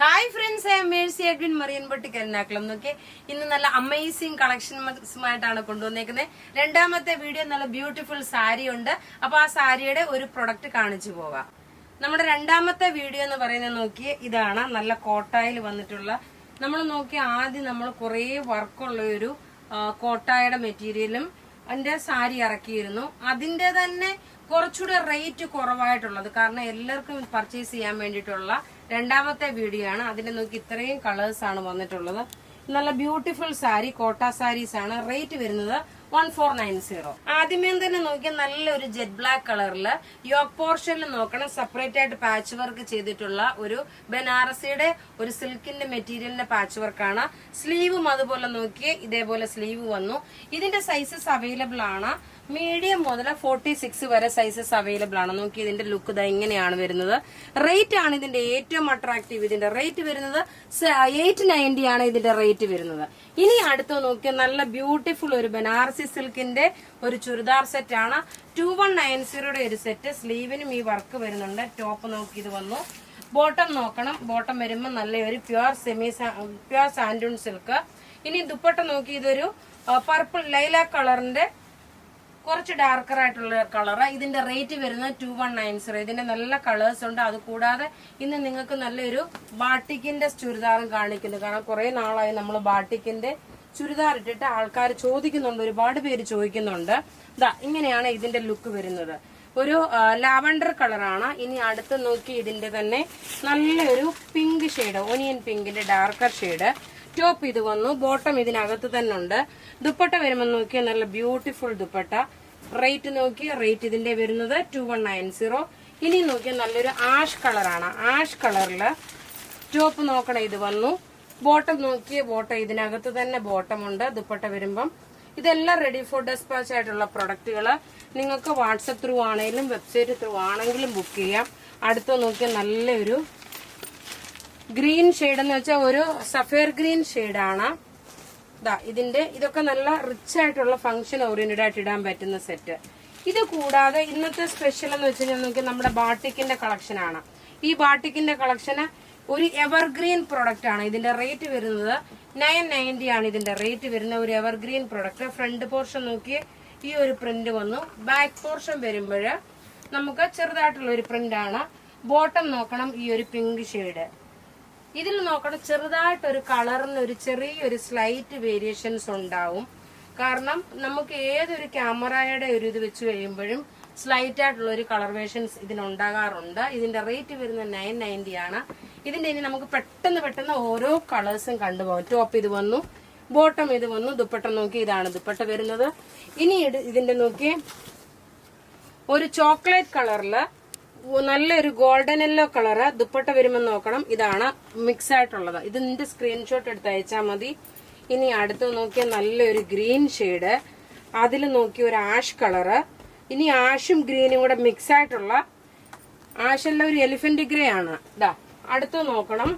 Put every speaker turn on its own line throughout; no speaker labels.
Hi friends, Mercy Edwin മറിയൻ boutique Ernakulam. നോക്കി ഇന്ന് നല്ല അമേസിംഗ് കളക്ഷൻസുമായിട്ടാണ് കൊണ്ടുവന്നേക്കുന്നത്. രണ്ടാമത്തെ വീഡിയോ നല്ല ബ്യൂട്ടിഫുൾ സാരി ഉണ്ട്. അപ്പൊ ആ സാരിയുടെ ഒരു പ്രൊഡക്റ്റ് കാണിച്ചു പോകാം. നമ്മുടെ രണ്ടാമത്തെ വീഡിയോ എന്ന് പറയുന്നത് നോക്കി ഇതാണ്. നല്ല കോട്ടായിൽ വന്നിട്ടുള്ള നമ്മൾ നോക്കി ആദ്യം നമ്മൾ കുറെ വർക്കുള്ള ഒരു കോട്ടായുടെ മെറ്റീരിയലും അതിന്റെ സാരി ഇറക്കിയിരുന്നു. അതിന്റെ തന്നെ കുറച്ചുകൂടെ റേറ്റ് കുറവായിട്ടുള്ളത്, കാരണം എല്ലാവർക്കും പർച്ചേസ് ചെയ്യാൻ വേണ്ടിയിട്ടുള്ള രണ്ടാമത്തെ വീഡിയോ ആണ്. അതിന്റെ നോക്കി ഇത്രയും കളേഴ്സ് ആണ് വന്നിട്ടുള്ളത്. നല്ല ബ്യൂട്ടിഫുൾ സാരി, കോട്ട സാരീസ് ആണ്. റേറ്റ് വരുന്നത് 1490. ആദ്യമേ തന്നെ നോക്കിയാൽ നല്ലൊരു ജെറ്റ് ബ്ലാക്ക് കളറില് യോക്ക് പോർഷനിൽ നോക്കണം സെപ്പറേറ്റ് ആയിട്ട് പാച്ച് വർക്ക് ചെയ്തിട്ടുള്ള ഒരു ബനാറസിയുടെ ഒരു സിൽക്കിന്റെ മെറ്റീരിയലിന്റെ പാച്ച് വർക്കാണ്. സ്ലീവും അതുപോലെ നോക്കിയേ ഇതേപോലെ സ്ലീവ് വന്നു. ഇതിന്റെ സൈസസ് അവൈലബിൾ ആണ്. മീഡിയം മുതൽ 46 വരെ സൈസസ് അവൈലബിൾ ആണ്. നോക്കി ഇതിന്റെ ലുക്ക് ഇതാ ഇങ്ങനെയാണ് വരുന്നത്. റേറ്റ് ആണ് ഇതിന്റെ ഏറ്റവും അട്രാക്റ്റീവ്. ഇതിന്റെ റേറ്റ് വരുന്നത് 890 ആണ് ഇതിന്റെ റേറ്റ് വരുന്നത്. ഇനി അടുത്ത് നോക്കിയാൽ നല്ല ബ്യൂട്ടിഫുൾ ഒരു ബനാറസി സിൽക്കിന്റെ ഒരു ചുരിദാർ സെറ്റ് ആണ്. 2190 ഒരു സെറ്റ്. സ്ലീവിനും ഈ വർക്ക് വരുന്നുണ്ട്. ടോപ്പ് നോക്കി ഇത് വന്നു. ബോട്ടം നോക്കണം. ബോട്ടം വരുമ്പോൾ നല്ലൊരു പ്യുവർ സാൻഡൂൺ സിൽക്ക്. ഇനി ദുപ്പട്ട നോക്കി ഇതൊരു പർപ്പിൾ ലൈലാക്ക് കളറിന്റെ കുറച്ച് ഡാർക്കർ ആയിട്ടുള്ള കളറ്. ഇതിന്റെ റേറ്റ് വരുന്നത് 2190. ഇതിന്റെ നല്ല കളേഴ്സ് ഉണ്ട്. അത് കൂടാതെ ഇന്ന് നിങ്ങൾക്ക് നല്ലൊരു ബാട്ടിക്കിന്റെ ചുരിദാറും കാണിക്കുന്നു. കാരണം കുറെ നാളായി നമ്മൾ ബാട്ടിക്കിന്റെ ചുരിദാർ ഇട്ടിട്ട് ആൾക്കാർ ചോദിക്കുന്നുണ്ട്, ഒരുപാട് പേര് ചോദിക്കുന്നുണ്ട്. ഇതാ ഇങ്ങനെയാണ് ഇതിന്റെ ലുക്ക് വരുന്നത്. ഒരു ലാവണ്ടർ കളറാണ്. ഇനി അടുത്ത് നോക്കി ഇതിന്റെ തന്നെ നല്ലൊരു പിങ്ക് ഷെയ്ഡ്, ഓനിയൻ പിങ്കിന്റെ ഡാർക്കർ ഷെയ്ഡ്. ടോപ്പ് ഇത് വന്നു. ബോട്ടം ഇതിനകത്ത് തന്നെ ഉണ്ട്. ദുപ്പട്ട വരുമ്പോൾ നോക്കിയാൽ നല്ല ബ്യൂട്ടിഫുൾ ദുപ്പട്ട. റേറ്റ് നോക്കി റേറ്റ് ഇതിന്റെ വരുന്നത് 2190. ഇനി നോക്കിയാൽ നല്ലൊരു ആഷ് കളറാണ്. ആഷ് കളറില് ടോപ്പ് നോക്കണം ഇത് വന്നു. ബോട്ടം നോക്കിയ ബോട്ടം ഇതിനകത്ത് തന്നെ ബോട്ടം ഉണ്ട്. ദുപ്പട്ട വരുമ്പം ഇതെല്ലാം റെഡി ഫോർ ഡെസ്പാച്ച് ആയിട്ടുള്ള പ്രൊഡക്റ്റുകള് നിങ്ങൾക്ക് വാട്സപ്പ് ത്രൂ ആണെങ്കിലും വെബ്സൈറ്റ് ത്രൂ ആണെങ്കിലും ബുക്ക് ചെയ്യാം. അടുത്ത് നോക്കിയാൽ നല്ലൊരു ഗ്രീൻ ഷെയ്ഡ് എന്ന് വെച്ചാൽ ഒരു സഫയർ ഗ്രീൻ ഷെയ്ഡാണ്. ഇതൊക്കെ നല്ല റിച്ച് ആയിട്ടുള്ള ഫംഗ്ഷൻ ഓറിയന്റഡ് ആയിട്ട് ഇടാൻ പറ്റുന്ന സെറ്റ്. ഇത് കൂടാതെ ഇന്നത്തെ സ്പെഷ്യൽ എന്ന് വെച്ച് കഴിഞ്ഞാൽ നോക്കി നമ്മുടെ ബാട്ടിക്കിന്റെ കളക്ഷൻ ആണ്. ഈ ബാട്ടിക്കിന്റെ കളക്ഷന് ഒരു എവർഗ്രീൻ പ്രൊഡക്റ്റ് ആണ്. ഇതിന്റെ റേറ്റ് വരുന്നത് 990 ആണ്. ഇതിന്റെ റേറ്റ് വരുന്ന ഒരു എവർഗ്രീൻ പ്രൊഡക്റ്റ്. ഫ്രണ്ട് പോർഷൻ നോക്കി ഈ ഒരു പ്രിന്റ് വന്നു. ബാക്ക് പോർഷൻ വരുമ്പോൾ നമുക്ക് ചെറുതായിട്ടുള്ള ഒരു പ്രിന്റ് ആണ്. ബോട്ടം നോക്കണം ഈ ഒരു പിങ്ക് ഷെയ്ഡ്. ഇതിൽ നോക്കണം ചെറുതായിട്ടൊരു കളറിന് ഒരു ചെറിയൊരു സ്ലൈറ്റ് വേരിയേഷൻസ് ഉണ്ടാവും. കാരണം നമുക്ക് ഏതൊരു ക്യാമറയുടെ ഒരു ഇത് വെച്ച് കഴിയുമ്പോഴും സ്ലൈറ്റ് ആയിട്ടുള്ള ഒരു കളർ വേരിയേഷൻസ് ഇതിനുണ്ടാകാറുണ്ട്. ഇതിന്റെ റേറ്റ് വരുന്നത് 990 ആണ്. ഇതിന്റെ ഇനി നമുക്ക് പെട്ടെന്ന് ഓരോ കളേഴ്സും കണ്ടുപോകും. ടോപ്പ് ഇത് വന്നു, ബോട്ടം ഇത് വന്നു. ദുപ്പട്ട നോക്കി ഇതാണ് ദുപ്പട്ട വരുന്നത്. ഇനി ഇതിന്റെ നോക്കി ഒരു ചോക്ലേറ്റ് കളറില് നല്ലൊരു ഗോൾഡൻ യെല്ലോ കളറ്. ദുപ്പട്ട വരുമ്പോൾ നോക്കണം ഇതാണ് മിക്സ് ആയിട്ടുള്ളത്. ഇതിന്റെ സ്ക്രീൻഷോട്ട് എടുത്ത് അയച്ചാൽ മതി. ഇനി അടുത്ത് നോക്കിയാൽ നല്ലൊരു ഗ്രീൻ ഷെയ്ഡ്. അതിൽ നോക്കി ഒരു ആഷ് കളറ്. ഇനി ആഷും ഗ്രീനും കൂടെ മിക്സ് ആയിട്ടുള്ള ആഷല്ല ഒരു എലിഫന്റ് ഗ്രേ ആണ്. അടുത്ത് നോക്കണം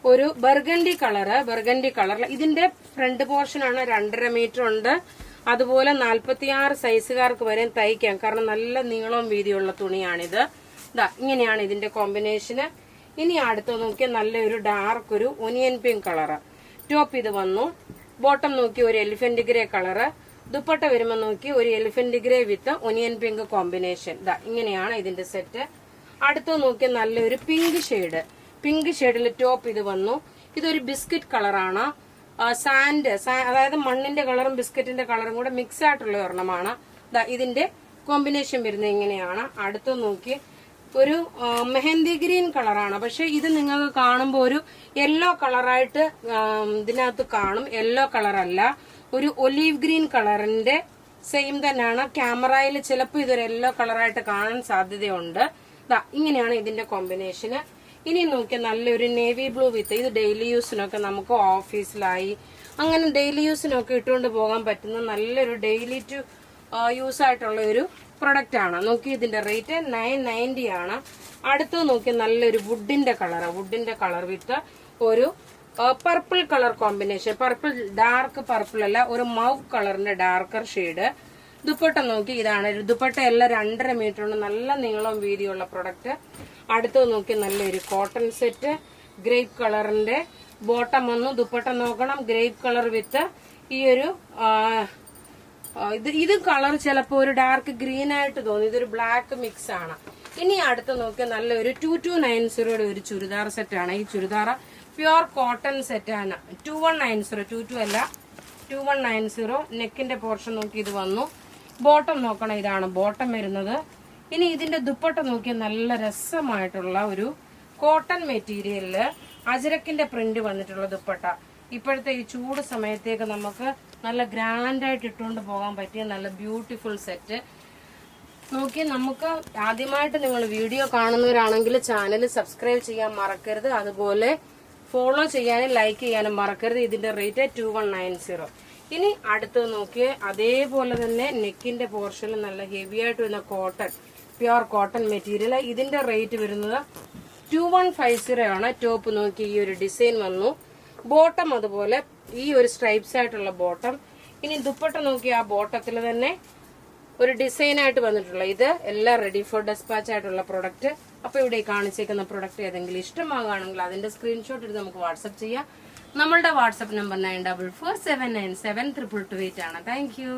ഒരു ബർഗണ്ടി കളറ്. ബർഗണ്ടി കളറിൽ ഇതിന്റെ ഫ്രണ്ട് പോർഷൻ ആണ് 2.5 മീറ്റർ ഉണ്ട്. അതുപോലെ 46 സൈസുകാർക്ക് വരെ തയ്ക്കാം. കാരണം നല്ല നീളവും വീതിയുള്ള തുണിയാണിത്. ഇങ്ങനെയാണ് ഇതിന്റെ കോമ്പിനേഷന്. ഇനി അടുത്ത് നോക്കിയാൽ നല്ലൊരു ഡാർക്ക് ഒരു ഒനിയൻ പിങ്ക് കളറ്. ടോപ്പ് ഇത് വന്നു. ബോട്ടം നോക്കി ഒരു എലിഫന്റ് ഗ്രേ കളറ്. ദുപ്പട്ട വരുമ്പോൾ നോക്കി ഒരു എലിഫന്റ് ഗ്രേ വിത്ത് ഒനിയൻ പിങ്ക് കോമ്പിനേഷൻ. ഇങ്ങനെയാണ് ഇതിന്റെ സെറ്റ്. അടുത്ത് നോക്കിയാൽ നല്ലൊരു പിങ്ക് ഷെയ്ഡ്. പിങ്ക് ഷെയ്ഡിൽ ടോപ്പ് ഇത് വന്നു. ഇതൊരു ബിസ്ക്കറ്റ് കളറാണ്. സാൻഡ് അതായത് മണ്ണിന്റെ കളറും ബിസ്ക്കറ്റിന്റെ കളറും കൂടെ മിക്സ് ആയിട്ടുള്ള ഒരെണ്ണമാണ്. ഇതിന്റെ കോമ്പിനേഷൻ വരുന്നത് ഇങ്ങനെയാണ്. അടുത്ത് നോക്കി ഒരു മെഹന്തി ഗ്രീൻ കളറാണ്. പക്ഷെ ഇത് നിങ്ങൾക്ക് കാണുമ്പോൾ ഒരു യെല്ലോ കളറായിട്ട് ഇതിനകത്ത് കാണും. യെല്ലോ കളറല്ല, ഒരു ഒലീവ് ഗ്രീൻ കളറിന്റെ സെയിം തന്നെയാണ്. ക്യാമറയിൽ ചിലപ്പോൾ ഇതൊരു യെല്ലോ കളറായിട്ട് കാണാൻ സാധ്യതയുണ്ട്. ഇങ്ങനെയാണ് ഇതിന്റെ കോമ്പിനേഷന്. ഇനി നോക്കിയാൽ നല്ലൊരു നേവി ബ്ലൂ വിത്ത്. ഇത് ഡെയിലി യൂസിനൊക്കെ നമുക്ക് ഓഫീസിലായി അങ്ങനെ ഡെയിലി യൂസിനൊക്കെ ഇട്ടുകൊണ്ട് പോകാൻ പറ്റുന്ന നല്ലൊരു ഡെയിലി ടു യൂസ് ആയിട്ടുള്ള ഒരു പ്രൊഡക്റ്റ് ആണ്. നോക്കി ഇതിന്റെ റേറ്റ് 990 ആണ്. അടുത്ത് നോക്കി നല്ലൊരു വുഡിന്റെ കളർ വിത്ത് ഒരു purple colour combination. Purple dark purple അല്ല, ഒരു മൗ കളറിന്റെ ഡാർക്കർ ഷെയ്ഡ്. ദുപ്പട്ട നോക്കി ഇതാണ്. ദുപ്പട്ട എല്ലാം 2.5 മീറ്റർ ഉണ്ട്. നല്ല നീളവും വീതിയുള്ള പ്രൊഡക്റ്റ്. അടുത്ത് നോക്കി നല്ലൊരു കോട്ടൺ സെറ്റ്. ഗ്രേപ്പ് കളറിന്റെ ബോട്ടം വന്നു. ദുപ്പട്ട നോക്കണം, ഗ്രേപ്പ് കളർ വിത്ത് ഈ ഒരു ഇത് കളർ ചിലപ്പോ ഒരു ഡാർക്ക് ഗ്രീൻ ആയിട്ട് തോന്നി. ഇതൊരു ബ്ലാക്ക് മിക്സ് ആണ്. ഇനി അടുത്ത് നോക്കിയാൽ നല്ലൊരു 2290 ഒരു ചുരിദാർ സെറ്റാണ്. ഈ ചുരിദാർ പ്യുവർ കോട്ടൺ സെറ്റാണ്. 2190, 22 അല്ല, 2190. നെക്കിന്റെ പോർഷൻ നോക്കി ഇത് വന്നു. ബോട്ടം നോക്കണം, ഇതാണ് ബോട്ടം വരുന്നത്. ഇനി ഇതിന്റെ ദുപ്പട്ട നോക്കിയാൽ നല്ല രസമായിട്ടുള്ള ഒരു കോട്ടൺ മെറ്റീരിയലില് അജരക്കിന്റെ പ്രിന്റ് വന്നിട്ടുള്ള ദുപ്പട്ട. ഇപ്പോഴത്തെ ഈ ചൂട് സമയത്തേക്ക് നമുക്ക് നല്ല ഗ്രാൻഡായിട്ട് ഇട്ടുകൊണ്ട് പോകാൻ പറ്റിയ നല്ല ബ്യൂട്ടിഫുൾ സെറ്റ്. നോക്കി, നമുക്ക് ആദ്യമായിട്ട് നിങ്ങൾ വീഡിയോ കാണുന്നവരാണെങ്കിൽ ചാനൽ സബ്സ്ക്രൈബ് ചെയ്യാൻ മറക്കരുത്. അതുപോലെ ഫോളോ ചെയ്യാനും ലൈക്ക് ചെയ്യാനും മറക്കരുത്. ഇതിന്റെ റേറ്റ് 2190. ഇനി അടുത്ത് നോക്കിയേ, അതേപോലെ തന്നെ നെക്കിന്റെ പോർഷനിൽ നല്ല ഹെവി ആയിട്ട് വരുന്ന കോട്ടൺ, പ്യുവർ കോട്ടൺ മെറ്റീരിയൽ. ഇതിന്റെ റേറ്റ് വരുന്നത് 2150 ആണ്. ടോപ്പ് നോക്കി ഈ ഒരു ഡിസൈൻ വന്നു. ബോട്ടം അതുപോലെ ഈ ഒരു സ്ട്രൈപ്സ് ആയിട്ടുള്ള ബോട്ടം. ഇനി ദുപ്പട്ട നോക്കി ആ ബോട്ടത്തിൽ തന്നെ ഒരു ഡിസൈൻ ആയിട്ട് വന്നിട്ടുള്ള ഇത് എല്ലാം റെഡി ഫോർ ഡെസ്പാച്ച് ആയിട്ടുള്ള പ്രൊഡക്റ്റ്. അപ്പൊ ഇവിടെ കാണിച്ചേക്കുന്ന പ്രൊഡക്റ്റ് ഏതെങ്കിലും ഇഷ്ടമാകുകയാണെങ്കിൽ അതിന്റെ സ്ക്രീൻഷോട്ട് എടുത്ത് നമുക്ക് വാട്സ്ആപ്പ് ചെയ്യാം. നമ്മളുടെ വാട്സ്ആപ്പ് നമ്പർ 9447972228 ആണ്. Thank you.